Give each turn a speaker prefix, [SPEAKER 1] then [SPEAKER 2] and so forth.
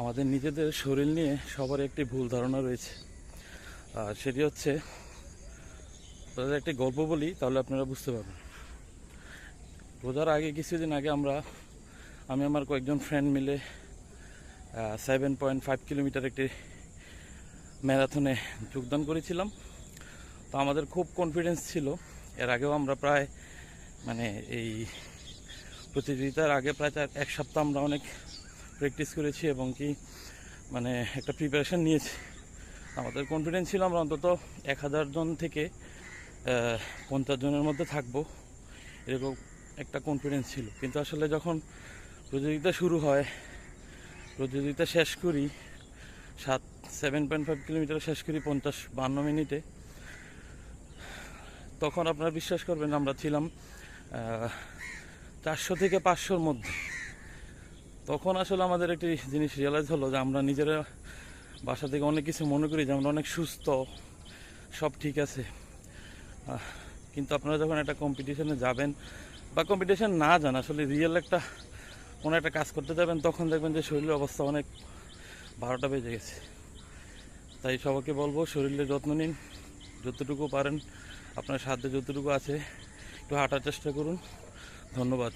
[SPEAKER 1] আমাদের নিজেদের শরীর নিয়ে সবার একটি ভুল ধারণা রয়েছে। আর সেটি হচ্ছে, তাদের একটি গল্প বলি তাহলে আপনারা বুঝতে পারবেন। রোজার আগে কিছুদিন আগে আমি আমার কয়েকজন ফ্রেন্ড মিলে 7.5 কিলোমিটার একটি ম্যারাথনে যোগদান করেছিলাম। তো আমাদের খুব কনফিডেন্স ছিল। এর আগেও আমরা প্রায় এই প্রতিযোগিতার আগে প্রায় এক সপ্তাহ আমরা অনেক প্র্যাকটিস করেছি এবং একটা প্রিপারেশান নিয়েছি। আমাদের কনফিডেন্স ছিল আমরা অন্তত 1000 জন থেকে 50 জনের মধ্যে থাকবো, এরকম একটা কনফিডেন্স ছিল। কিন্তু আসলে যখন প্রতিযোগিতা শুরু হয়, প্রতিযোগিতা শেষ করি 7.5 কিলোমিটার শেষ করি 50-52 মিনিটে, তখন আপনারা বিশ্বাস করবেন আমরা ছিলাম 400 থেকে 500-র মধ্যে। তখন আসলে আমাদের একটি জিনিস রিয়েলাইজ হলো যে আমরা নিজেরা বাসা থেকে অনেক কিছু মনে করি যে আমরা অনেক সুস্থ, সব ঠিক আছে। কিন্তু আপনারা যখন একটা কম্পিটিশনে যাবেন বা কম্পিটিশন না যান, আসলে রিয়েল কোনো একটা কাজ করতে যাবেন, তখন দেখবেন যে শরীরের অবস্থা অনেক 12টা বেজে গেছে। তাই সবাইকে বলবো, শরীরের যত্ন নিন, যতটুকু পারেন আপনার সাধ্যে যতটুকু আছে একটু হাঁটার চেষ্টা করুন। ধন্যবাদ।